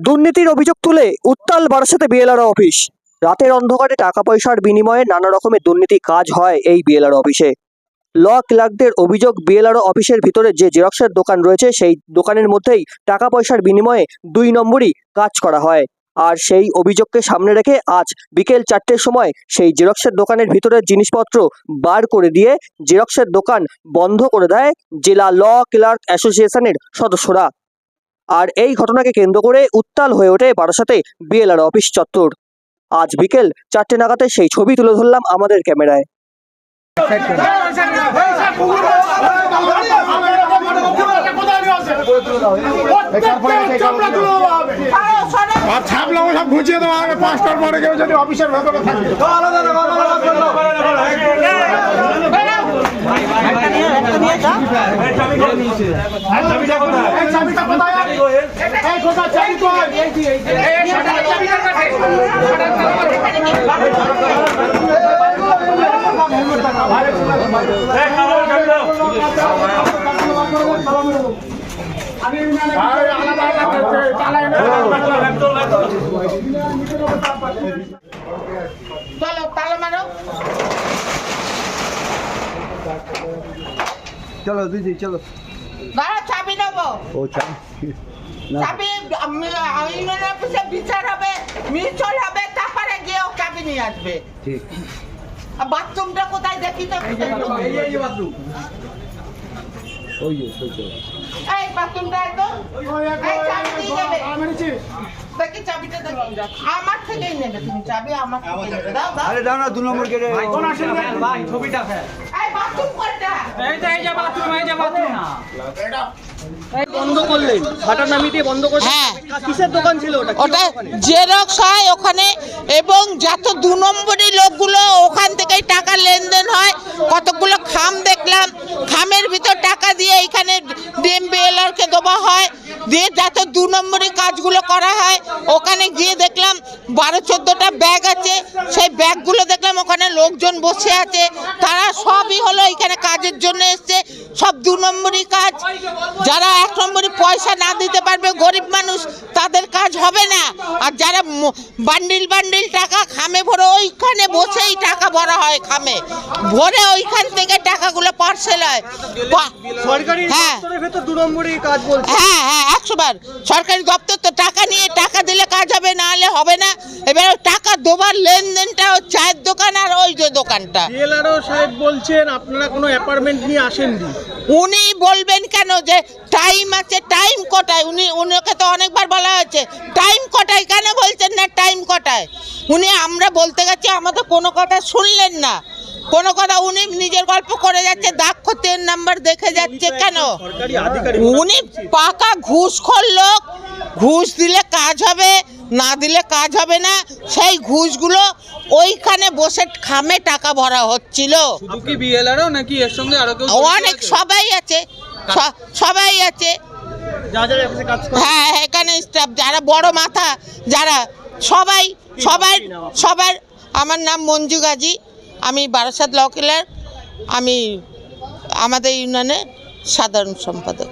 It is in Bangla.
দুর্নীতির অভিযোগ তুলে উত্তাল বারাসাতে বিএলআরও অফিস। রাতের অন্ধকারে টাকা পয়সার বিনিময়ে নানা রকমের দুর্নীতি কাজ হয় এই বিএলআরও অফিসে। ল ক্লার্কদের অভিযোগ, বিএলআরও অফিসের ভিতরে যে জেরক্সের দোকান রয়েছে সেই দোকানের মধ্যেই টাকা পয়সার বিনিময়ে 2 নম্বরই কাজ করা হয়। আর সেই অভিযোগকে সামনে রেখে আজ বিকেল 4টের সময় সেই জেরক্সের দোকানের ভিতরের জিনিসপত্র বার করে দিয়ে জেরক্সের দোকান বন্ধ করে দেয় জেলা ল ক্লার্ক অ্যাসোসিয়েশনের সদস্যরা। আর এই ঘটনাকে কেন্দ্র করে উত্তাল হয়ে ওঠে বারাসাতে বিএলআরও অফিস চত্বর। আজ বিকেল 4টে নাগাদে সেই ছবি তুলে ধরলাম আমাদের ক্যামেরায়। ঘুচিয়ে দেওয়া হবে 5টার পরে কেউ যদি অফিসের ভেতরে থাকে। চলো তালা মারো। चलो दीदी चलो। দাঁড়া, চাবি নেবো। ओ চাবি ইউনিয়ন অফিসে বিচার হবে, মিছিল হবে, তারপরে গিয়ে ও চাবি নিয়ে আসবে। ठीक। আর বাথরুমটা কোথায় দেখি তো? ये बाथरूम। ओ ये चलो। এই বাথরুমটা একদম এই চাবি দিয়ে যাবে। দেখি চাবিটা দেখি। আমার থেকেই নেবে তুমি চাবি, আমার থেকে নেবে। দাও দাও। अरे दाना 2 नंबर के रे। ভাই ছবিটা ফেল। এই বাথরুম কোনটা? এই যে বাথরুম, এই যে বাথরুম। বন্ধ করলেন, বাটা নামিয়ে দিয়ে বন্ধ করলেন। হ্যাঁ। কিসের দোকান ছিল ওটা? ওটা জেরক্স হয় ওখানে, এবং যত 2 নম্বরই লোকগুলো ওখান থেকেই টাকা লেনদেন হয়। কতগুলো খাম দেখলাম, খামের ভিতর টাকা দিয়ে এখানে ডিএমবিএলআরকে দেওয়া হয়, দিয়ে যত 2 নম্বরই কাজগুলো করা হয়। ওখানে গিয়ে দেখলাম 12-14টা ব্যাগ আছে, সেই ব্যাগগুলো দেখলাম ওখানে লোকজন বসে আছে। তারা সবই হলো এখানে কাজের জন্য এসছে, সব 2 নম্বরই কাজ। যারা 1 নম্বরই পয়সা না দিতে পারবে, গরিব মানুষ, তাদের কাজ হবে না। আর যারা বান্ডিল বান্ডিল টাকা খামে ভরে ওইখানে বসেই টাকা ভরা হয়, খামে ভরে ওইখান থেকে টাকাগুলো পার্সেল হয়। সরকারি হ্যাঁ দপ্তরের ভেতর 2 নম্বরই কাজ বলছে। হ্যাঁ হ্যাঁ 100 বার সরকারি দপ্তর তো টাকা নিয়ে, টাকা দিলে কাজ হবে, না হলে হবে না। এবার টাকা দেওয়ার লেনদেনটা চায়ের দোকান আর ওই যে দোকানটা। বিএলআরও সাহেব বলছেন আপনারা কোনো অ্যাপার্টমেন্ট নিয়ে আসেননি। উনি বলবেন কেন যে টাইম আছে? টাইম কটায়? উনিকে তো অনেকবার বলা হয়েছে টাইম কটায়, কেন বলছেন না টাইম কটায়? আমরা বলতে গেছি, আমাদের কোনো কথা শুনলেন না, কোনো কথা। উনি নিজের গল্প করে যাচ্ছে, দাক্ষ 3 নাম্বার দেখে যাচ্ছে। কেন? উনি পাকা ঘুষখোর লোক। ঘুষ দিলে কাজ হবে, না দিলে কাজ হবে না। সেই ঘুষগুলো ওইখানে বসে খামে টাকা ভরা হচ্ছিল। শুধু কি বিএলআরও নাকি এর সঙ্গে আরো কেউ? অনেক সবাই আছে, সবাই আছে। হ্যাঁ, এখানে স্টাফ যারা বড় মাথা, যারা সবার। আমার নাম মঞ্জু গাজী, আমি বারাসাত ল ক্লার্ক, আমি আমাদের ইউনিয়নের সাধারণ সম্পাদক।